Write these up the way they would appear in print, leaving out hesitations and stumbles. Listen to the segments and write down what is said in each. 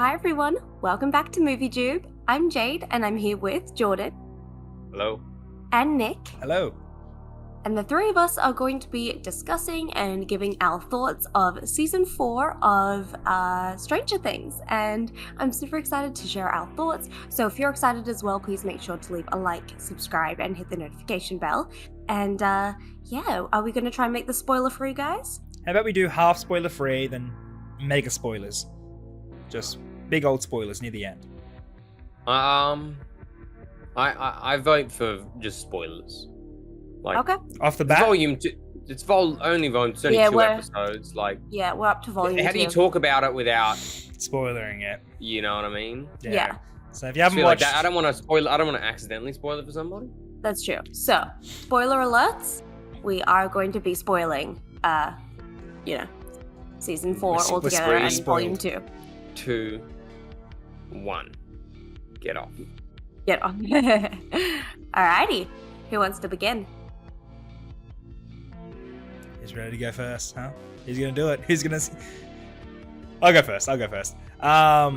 Hi everyone, welcome back to MovieTube. I'm Jade and I'm here with Jordan. Hello. And Nick. Hello. And the three of us are going to be discussing and giving our thoughts of Season 4 of Stranger Things. And I'm super excited to share our thoughts. So if you're excited as well, please make sure to leave a like, subscribe, and hit the notification bell. And are we going to try and make this spoiler-free, guys? How about we do half spoiler-free, then mega spoilers? Just big old spoilers near the end. I vote for just spoilers. Like, Okay. Off the it's bat? volume two. It's only two episodes. Like, Yeah, we're up to volume 2. how do you talk about it without Spoilering it. You know what I mean? Yeah. So if you haven't feel watched... like that, I don't want to spoil. I don't want to accidentally spoil it for somebody. That's true. So, spoiler alerts, we are going to be spoiling, Season 4 We're altogether and spoiled. Volume 2. 2, 1, get off. Get on. Alrighty. Who wants to begin? He's ready to go first, huh? He's gonna do it. I'll go first. I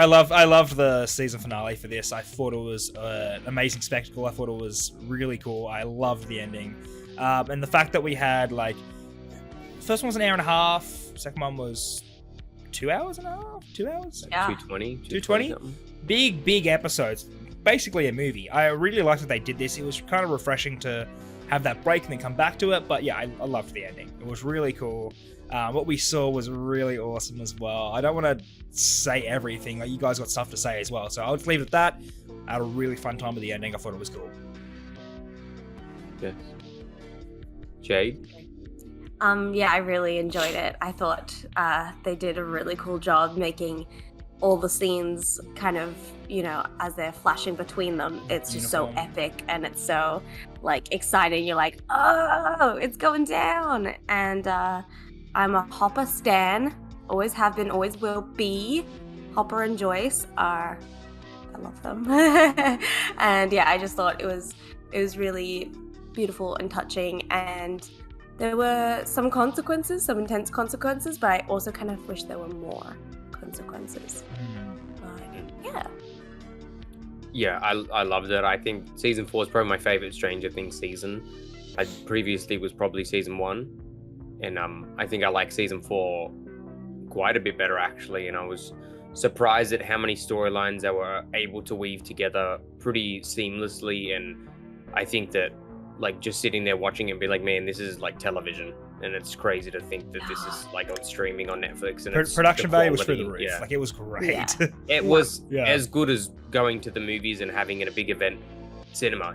loved the season finale for this. I thought it was an amazing spectacle. I thought it was really cool. I loved the ending. And the fact that we had, the first one was an hour and a half. Second one was 2 hours and a half? 2 hours? Yeah. 220? Big episodes. Basically a movie. I really liked that they did this. It was kind of refreshing to have that break and then come back to it. But yeah, I loved the ending. It was really cool. What we saw was really awesome as well. I don't want to say everything. You guys got stuff to say as well. So I'll just leave it at that. I had a really fun time with the ending. I thought it was cool. Yes. Jade? I really enjoyed it. I thought they did a really cool job making all the scenes kind of, as they're flashing between them, it's just so epic and it's so, exciting. You're like, oh, it's going down. And I'm a Hopper stan. Always have been, always will be. Hopper and Joyce I love them. And yeah, I just thought it was really beautiful and touching, and there were some intense consequences, but I also kind of wish there were more consequences. But, Yeah, I loved it. I think season 4 is probably my favorite Stranger Things season. I previously was probably season 1, and I think I like season 4 quite a bit better actually. And I was surprised at how many storylines they were able to weave together pretty seamlessly. And I think that just sitting there watching it and be like, man, this is like television, and it's crazy to think that this is on streaming on Netflix. And Production value was through the roof. Yeah. It was great. Yeah. It was as good as going to the movies and having a big event cinema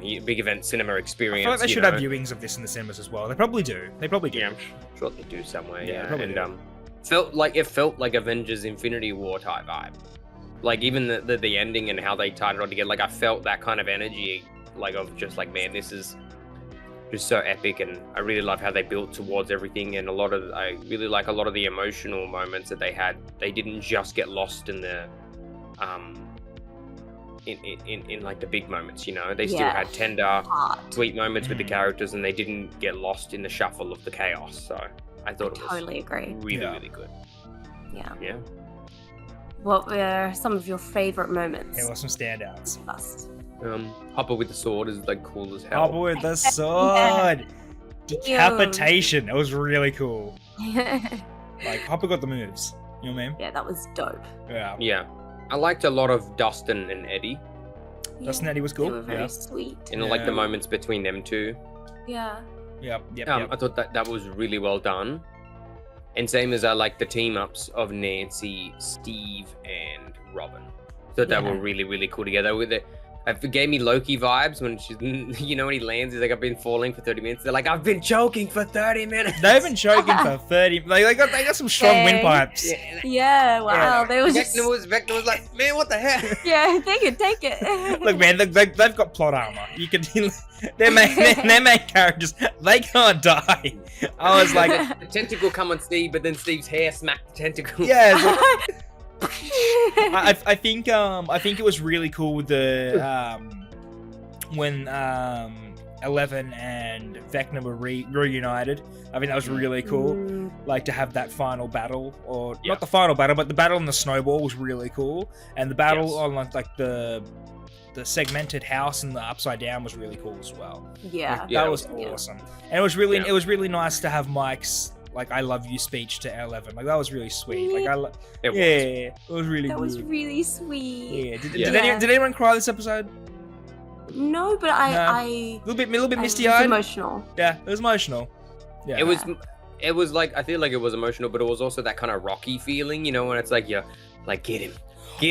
experience. I feel like they should have viewings of this in the cinemas as well. They probably do. Yeah, I'm sure they do somewhere. Yeah, probably and it felt like Avengers Infinity War type vibe. Even the ending and how they tied it all together. I felt that kind of energy, of just man, this is just so epic. And I really love how they built towards everything, and I really like a lot of the emotional moments that they had. They didn't just get lost in the in the big moments, they still had tender sweet moments with the characters, and they didn't get lost in the shuffle of the chaos. So I thought it was totally agree. Really good. Yeah. What were some of your favorite moments? There were some standouts. First. Hopper with the sword is cool as hell. Hopper with the sword! Decapitation. It was really cool. Hopper got the moves. You know what I mean? Yeah, that was dope. Yeah. I liked a lot of Dustin and Eddie. Dustin and Eddie was cool. They were very sweet. And the moments between them two. Yeah. Yep. I thought that was really well done. And same as I like the team ups of Nancy, Steve, and Robin. Thought that were really, really cool together with it. It gave me Loki vibes when when he lands, he's like, I've been falling for 30 minutes. They're like, I've been choking for 30 minutes. They've been choking for 30. They got some strong windpipes. Yeah, wow. Yeah. They were Vecna was like, man, what the heck? Yeah, take it. Look, man, they've got plot armor. You can. Their main characters, they can't die. I was like, the tentacle come on Steve, but then Steve's hair smacked the tentacle. Yeah. I think it was really cool with the when Eleven and Vecna were reunited. I think that was really cool. Like to have that final battle, or not the final battle, but the battle on the snowball was really cool, and the battle on like the segmented house and the upside down was really cool as well. Yeah, like, that was awesome, and it was really nice to have Mike's like "I love you" speech to 11. Like that was really sweet. Like it was really. That was really sweet. Yeah. Did anyone cry this episode? No, but I a little bit misty-eyed. It was emotional. Yeah, it was emotional. Yeah, it was like, I feel like it was emotional, but it was also that kind of Rocky feeling, you know, when it's like, like get him.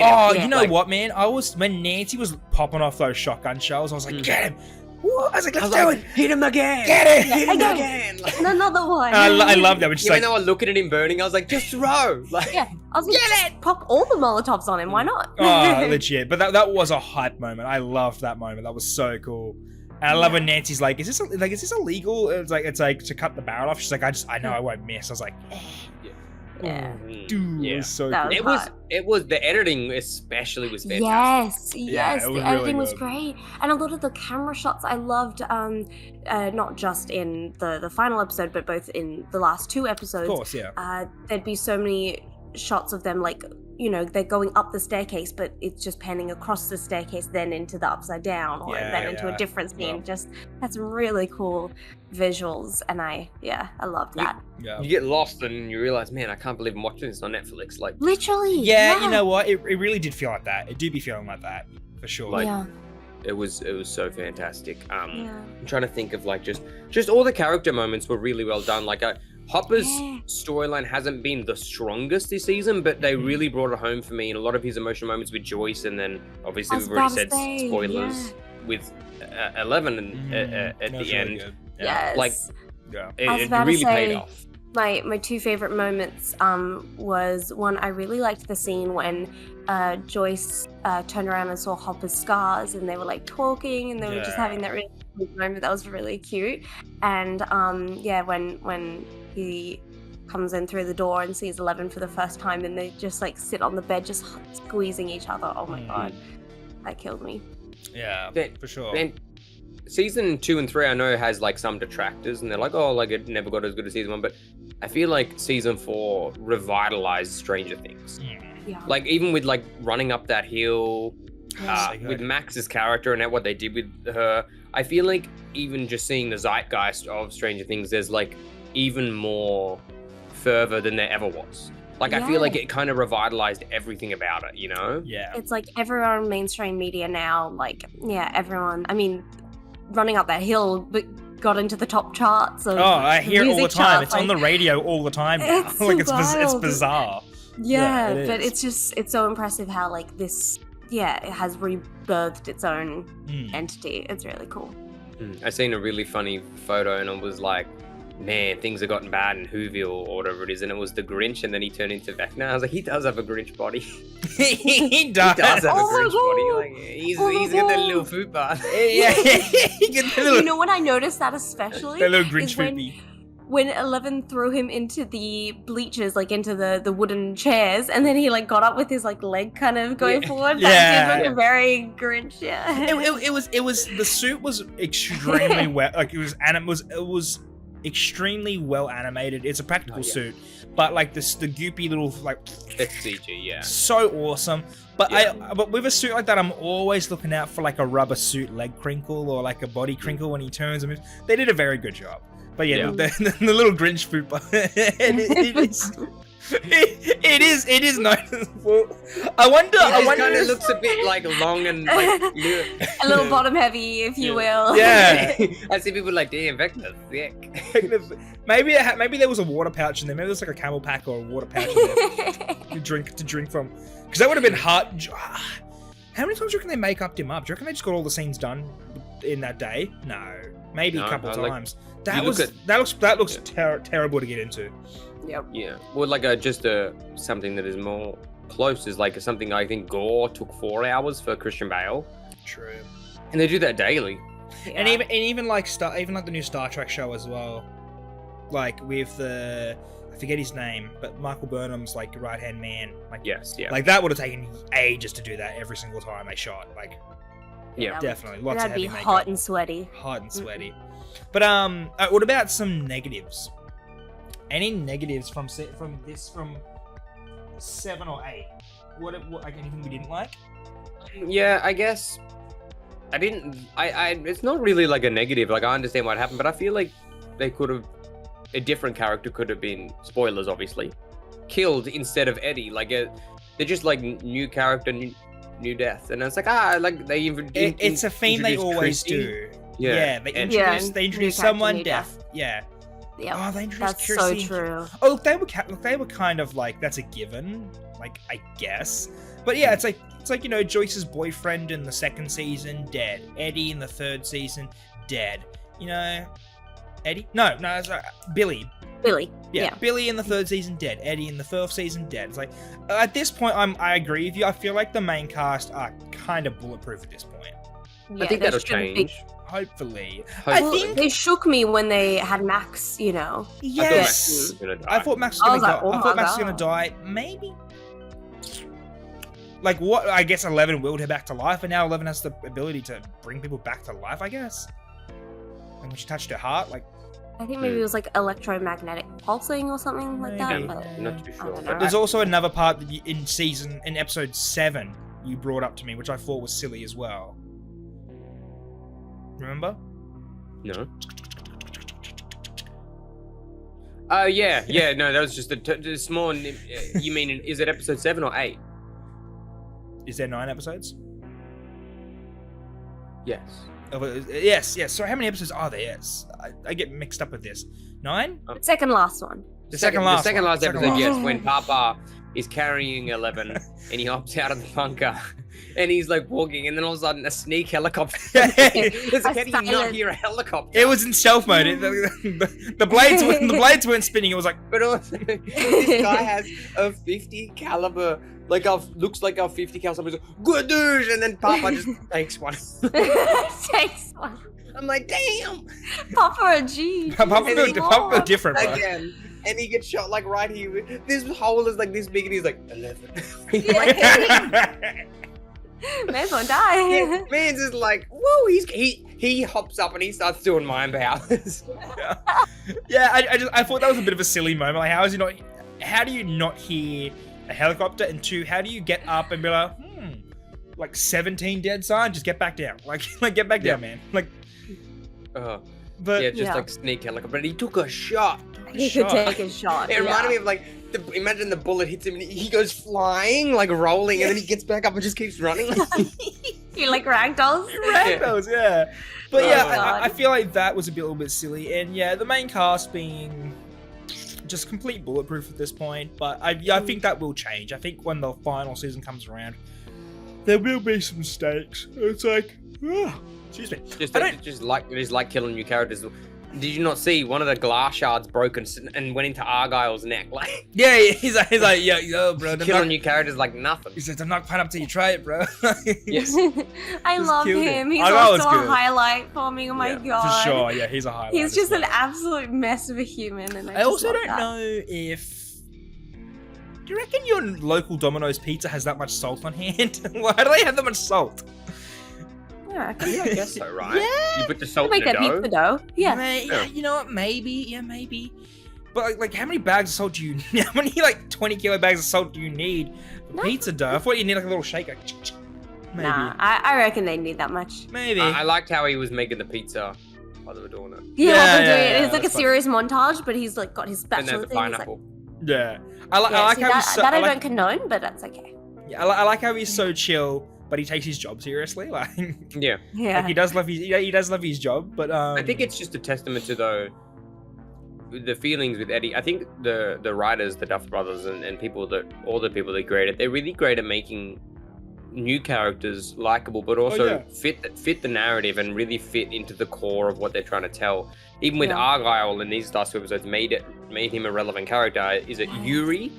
Oh, you know what, man? When Nancy was popping off those shotgun shells, I was like, get him. Woo! I was like, let's do it. Hit him again. Get it. Hit him again. Like, and another one. I love that. When I was looking at him burning, I was like, just throw. Like, I was like, get it. Pop all the Molotovs on him. Why not? Oh, legit. But that was a hype moment. I loved that moment. That was so cool. And I love when Nancy's like, is this illegal? It's like to cut the barrel off. She's like, I know I won't miss. I was like, dude, it was so cool. It was the editing especially was fantastic. Yes, the editing was great, and a lot of the camera shots I loved. Not just in the final episode, but both in the last 2 episodes. Of course, yeah. There'd be so many shots of them, like, you know, they're going up the staircase, but it's just panning across the staircase, then into the upside down, or then into a different scene. Just had some really cool visuals, and I loved that. You get lost and you realize, man, I can't believe I'm watching this on Netflix. Like, literally. Yeah, you know what? It really did feel like that. It did be feeling like that for sure. Like, it was so fantastic. I'm trying to think of like just all the character moments were really well done. Like Hopper's storyline hasn't been the strongest this season, but they really brought it home for me. And a lot of his emotional moments with Joyce, and then obviously we've already said spoilers with 11 and, at the end. Good. Yes. Like, it really paid off. My 2 favorite moments was one, I really liked the scene when Joyce turned around and saw Hopper's scars, and they were like talking, and they were just having that really cute moment. That was really cute. And when he comes in through the door and sees 11 for the first time, and they just like sit on the bed just squeezing each other. Oh my god, that killed me. Yeah, for sure. And season 2 and 3 I know has like some detractors, and they're like, oh, like it never got as good as season 1, but I feel like season 4 revitalized Stranger Things. Yeah. Like even with like running up that hill, with Max's character and what they did with her, I feel like even just seeing the zeitgeist of Stranger Things, there's like even more fervor than there ever was. Like I feel like it kind of revitalized everything about it, you know? Yeah. It's like everyone in mainstream media now, like everyone. I mean, running up that hill, but got into the top charts. I hear it all the time. Charts, it's on the radio all the time now. It's like wild. it's bizarre. Yeah, but it's so impressive how like this, it has rebirthed its own entity. It's really cool. I seen a really funny photo, and it was like, man, things have gotten bad in Whoville or whatever it is, and it was the Grinch, and then he turned into Vecna. I was like, he does have a Grinch body. He does. He does have a Grinch body. Like, he's got that little food bar. You know when I noticed that especially? That little Grinch foodie. When 11 threw him into the bleachers, like into the wooden chairs, and then he like got up with his like leg kind of going forward. That did look very Grinch. It was the suit was extremely well, like it was extremely well animated. It's a practical suit, but like the goopy little like it's CG, so awesome. But but with a suit like that, I'm always looking out for like a rubber suit leg crinkle or like a body crinkle when he turns and moves. They did a very good job. But the little Grinch food, it is noticeable. I wonder. It kind of looks a bit like long and like a little bottom heavy, if you will. Yeah, I see people like, damn, Vecna's thick. Maybe there was a water pouch in there. Maybe there's like a camel pack or a water pouch in there to drink from. Because that would have been hard. How many times do you reckon they make-upped him up? Do you reckon they just got all the scenes done in that day? No, maybe a couple times. That looks terrible to get into. Yep. Yeah. Well, like something that is more close is like something I think Gore took 4 hours for Christian Bale. True. And they do that daily. Yeah. And even like the new Star Trek show as well. Like with I forget his name, but Michael Burnham's like right hand man. Like yes, yeah. Like that would have taken ages to do that every single time they shot. Like Yeah. that Definitely. would, Lots of that'd be heavy hot makeup. and sweaty. Hot and sweaty. But what about some negatives? Any negatives from 7 or 8? What like anything we didn't like? Yeah, I guess I didn't. It's not really like a negative. Like I understand what happened, but I feel like they could have a different character could have been, spoilers obviously, killed instead of Eddie. Like they're just like new character, new death, and it's like like they even. It's a theme they always Chrissy. do. Yeah, they and- introduce new someone character, new deaf. Yeah. Yep. Oh, they introduced That's Kirsty. so true. Oh, look, they were kind of like that's a given, like I guess. But yeah, it's like Joyce's boyfriend in the 2nd season dead. Eddie in the 3rd season dead. Eddie? No, it's Billy. Billy. Yeah, Billy in the 3rd season dead. Eddie in the 4th season dead. It's like at this point, I agree with you. I feel like the main cast are kind of bulletproof at this point. I think they that'll shouldn't change. Hopefully. Hopefully. I think they shook me when they had Max. yes. I thought Max I thought Max was was gonna die. gonna was like, die. oh I my thought Max was gonna God. die. Maybe. Like what? I guess 11 willed her back to life, and now 11 has the ability to bring people back to life. I guess. And when she touched her heart, like I think maybe it was like electromagnetic pulsing or something like that. Maybe. But I'm not too I sure. don't know. But there's also another part that in episode 7 you brought up to me, which I thought was silly as well. Remember? No. Oh yeah. No, that was just a small. You mean is it episode 7 or 8? Is there 9 episodes? Yes. Yes. So how many episodes are there? Yes. I get mixed up with this. 9? The second last one. The second last episode. last. Yes, when Papa is carrying 11 and he hops out of the bunker and he's like walking, and then all of a sudden a sneak helicopter. There's A how do you not silent- hear a helicopter? It was in stealth mode. The blades weren't spinning. It was like But also, this guy has a 50 caliber, looks like a 50 caliber. He's like, good news, and then Papa just takes one. Takes one. I'm like, damn. Papa G. Papa different, bro. Again. And he gets shot like right here. This hole is like this big, and he's like 11. Man's gonna die. Yeah, man's just like, whoa! He hops up and he starts doing mind powers. Yeah, I thought that was a bit of a silly moment. Like, how do you not hear a helicopter? And 2, how do you get up and be like 17 dead signs? Just get back down. Like get back down, man. Like, but Yeah, just like sneak helicopter. But he took a shot. He could take a shot. It reminded me of like, imagine the bullet hits him and he goes flying, like rolling, and then he gets back up and just keeps running. You like ragdolls? Ragdolls, yeah. But Oh yeah, my God. I feel like that was a little bit silly. And yeah, the main cast being just complete bulletproof at this point. But I think that will change. I think when the final season comes around, there will be some stakes. It's like, excuse me. Just like killing new characters. Did you not see one of the glass shards broken and went into Argyle's neck? Like, Yeah, he's like, yo, bro. killing new characters like nothing. He says, I'm not quite up till you try it, bro. Yes. I Just love killed him. it. He's I know it's also a good. highlight for me. Oh my Yeah, god. For sure, yeah, he's a highlight. He's as just well. an absolute mess of a human, and I also just love don't that. know if. Do you reckon your local Domino's pizza has that much salt on hand? Why do they have that much salt? Yeah, Yeah, I guess so, right? Yeah. You put the salt make in the that dough. pizza dough. Yeah. Yeah, you know what? Maybe. Yeah, maybe. But like, how many bags of salt do you? How many 20-kilo bags of salt do you need for No. pizza dough? I thought you need like a little shaker. Maybe. Nah, I reckon they need that much. Maybe. I liked how he was making the pizza while they were doing it. Yeah, Yeah, they're doing yeah, it. It's like a that's fun. serious montage, but he's like got his And spatula then the thing. He's like, pineapple. Yeah. I like yeah, see, how he's so. that I I like, don't condone, but that's okay. yeah, I like how he's so chill, but he takes his job seriously. Like, Yeah. Yeah. like he does love his job, but I think it's just a testament to the feelings with Eddie. I think the writers, the Duff brothers, and all the people that created, they're really great at making new characters likable, but also fit the narrative and really fit into the core of what they're trying to tell. Even with Yeah. Argyle in these last two episodes, made him a relevant character. Is it Yuri?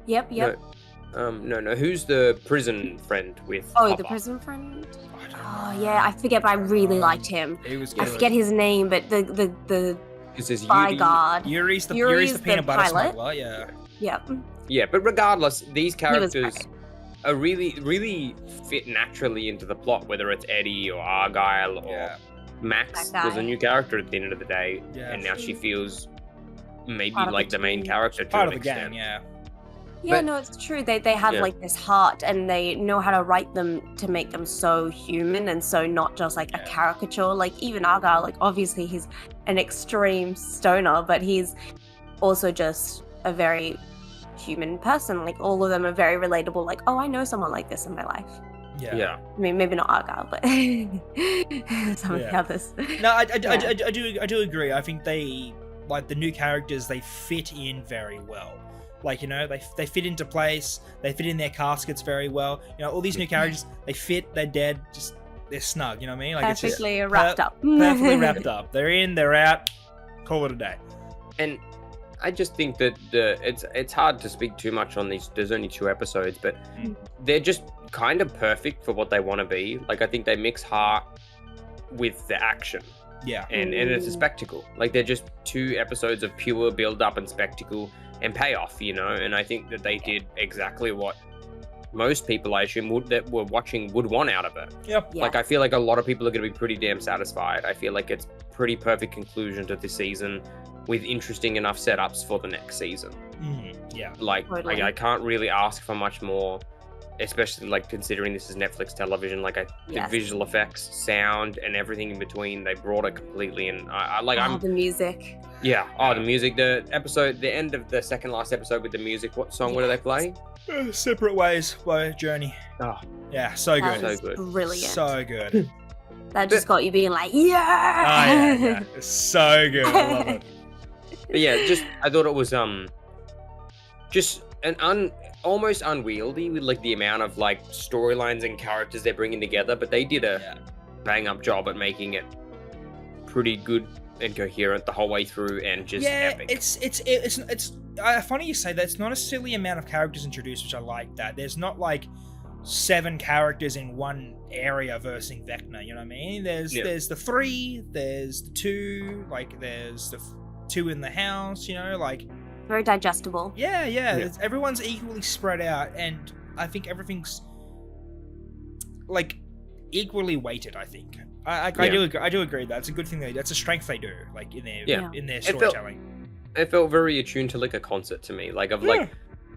Yep. No. Who's the prison friend with? Oh, Papa? the prison friend. I don't know. Oh yeah, I forget, but I really liked him. It was I good. forget his name, but the It says by Yuri. God. Yuri's the Yuri's peanut butter pilot. smuggler. Yeah. Yep. Yeah, but regardless, these He was characters, great. really fit naturally into the plot, whether it's Eddie or Argyle or Max That was a guy. new character at the end of the day, Yeah. and now she feels maybe Part of like the the main team. character to Part an of the extent. gang, yeah. Yeah, But- no, it's true. They have Yeah. like this heart, and they know how to write them to make them so human and so not just like a Yeah. caricature. Like even Argyle, like obviously he's an extreme stoner, but he's also just a very human person. Like all of them are very relatable. Like, oh, I know someone like this in my life. Yeah. I mean, maybe not Argyle, but some of the Yeah. others. No, I do agree. I think they, like, the new characters, they fit in very well. Like, you know, they fit into place, they fit in their caskets very well. You know, all these new characters, they fit, they're dead, just, they're snug, you know what I mean? Like, Perfectly it's just wrapped up. perfectly wrapped up. They're in, they're out, call it a day. And I just think that it's hard to speak too much on these. There's only 2 episodes, but they're just kind of perfect for what they want to be. Like, I think they mix heart with the action, Yeah. and it's a spectacle. Like, they're just 2 episodes of pure build up and spectacle and payoff, you know. And I think that they did exactly what most people, I assume, that were watching would want out of it. Yep. Yeah. Like, I feel like a lot of people are going to be pretty damn satisfied. I feel like it's pretty perfect conclusion to this season, with interesting enough setups for the next season. Yeah. Like, Totally. I can't really ask for much more, especially like considering this is Netflix television. Like, the Yes. visual effects, sound, and everything in between, they brought it completely. And The music. the music, the end of the second last episode with the music. What song? What do they play? Separate Ways by Journey. Oh, Yeah, so That good. So was good. brilliant. So good. That just got you being like, Oh, yeah! yeah. It's so good. I love it. but yeah, just I thought it was just an almost unwieldy with like the amount of like storylines and characters they're bringing together, but they did a bang up job at making it pretty good and coherent the whole way through, and just epic. It's funny you say that. It's not a silly amount of characters introduced, which I like that. There's not like 7 characters in one area versus Vecna, you know what I mean? There's the 3, there's the 2, like there's the 2 in the house, you know, like Very digestible. yeah. Everyone's equally spread out, and I think everything's like equally weighted. I think I do agree that it's a good thing that's a strength they do, like in their storytelling. It felt very attuned to like a concert to me, like like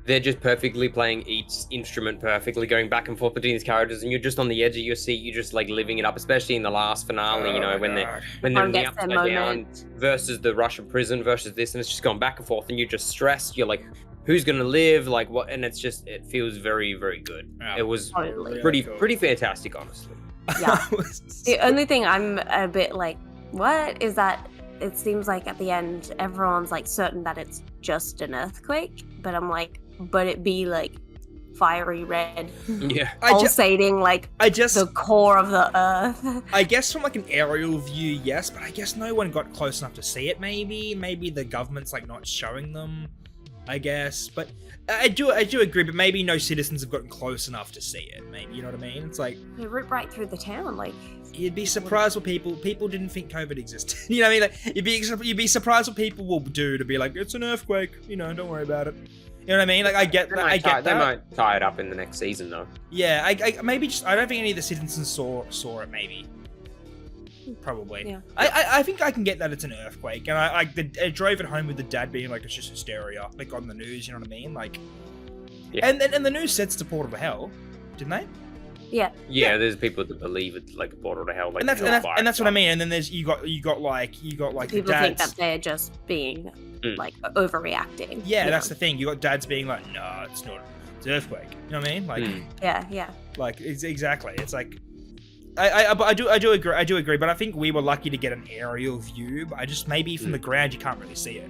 they're just perfectly playing each instrument perfectly, going back and forth between these characters, and you're just on the edge of your seat. You're just like living it up, especially in the last finale. You know, when they're in the Gets their upside down moment. versus the Russian prison versus this, and it's just going back and forth, and you're just stressed. You're like, who's gonna live? Like what? And it feels very, very good. Yeah. It was Totally. pretty fantastic, honestly. Yeah. The only thing I'm a bit like, what is that? It seems like at the end, everyone's like certain that it's just an earthquake, but I'm like, but it be like fiery red, Yeah. pulsating like the core of the earth. I guess from like an aerial view, yes, but I guess no one got close enough to see it. Maybe the government's like not showing them, I guess. But I do agree. But maybe no citizens have gotten close enough to see it. Maybe, you know what I mean? It's like They rip right through the town, like. you'd be surprised what people didn't think COVID existed. You know what I mean? Like you'd be surprised what people will do to be like, it's an earthquake. You know, don't worry about it. You know what I mean? Like I get that. They might tie it up in the next season though. Yeah, I maybe just I don't think any of the citizens saw it. Maybe, probably. Yeah. I think I can get that it's an earthquake, and I drove it home with the dad being like it's just hysteria, like on the news. You know what I mean? Like, Yeah. and the news said it's the portal to hell, didn't they? Yeah, there's people that believe it's like a portal to hell, like And that's what I mean. And then there's you got like People the think dads. that they're just being like overreacting. Yeah, you that's know? the thing. You got dads being like, no, it's not. It's an earthquake. You know what I mean? Like. Yeah. Like exactly, it's like I do agree, but I think we were lucky to get an aerial view. But I just maybe from the ground you can't really see it.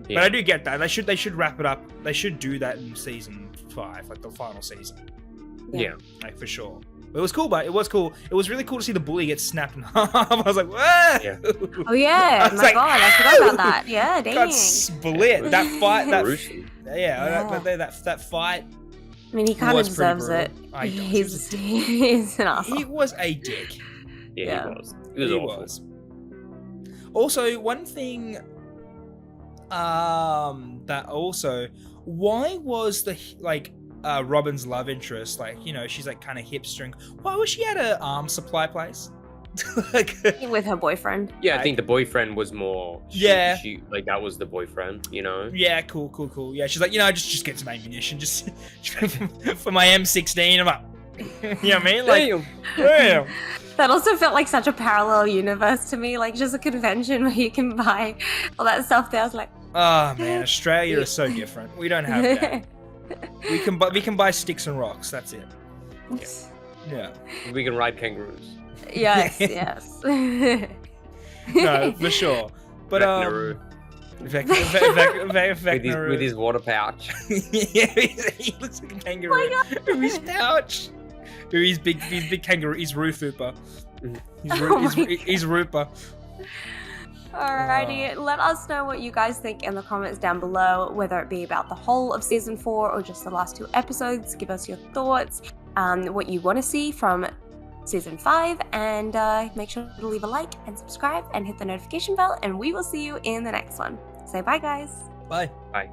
Yeah. But I do get that they should wrap it up. They should do that in season 5, like the final season, Yeah. like for sure. It was cool, but it was cool. It was really cool to see the bully get snapped in half. I was like, whoa! Yeah. Oh yeah, I was my like, god, I forgot about that. Yeah, dang. Got split. That fight. Gruesome. That fight. I mean, he kind of was pretty deserves brutal. it. I don't. He's an asshole. He was a dick. Yeah, Yeah. he was. It was He awful. was. Also, one thing that also, why was the Robin's love interest, like, she's like kind of hipstering. Why was she at a arms supply place? Like, with her boyfriend. Yeah, I think the boyfriend was more. She like that was the boyfriend, Yeah, cool. Yeah, she's like, just get some ammunition, just for my M16. I'm like, you know what I mean? Like, damn. That also felt like such a parallel universe to me, like just a convention where you can buy all that stuff there. I was like, oh man, Australia is so different. We don't have that. We can buy sticks and rocks. That's it. Yeah. We can ride kangaroos. Yes. No, for sure. But Vecna with his water pouch. Yeah, he looks like a kangaroo. With his pouch. With his big kangaroo. He's roof hooper. He's rooper. Alrighty, let us know what you guys think in the comments down below, whether it be about the whole of season 4 or just the last 2 episodes. Give us your thoughts, what you want to see from season 5, and make sure to leave a like and subscribe and hit the notification bell, and we will see you in the next one. Say bye, guys. Bye. Bye.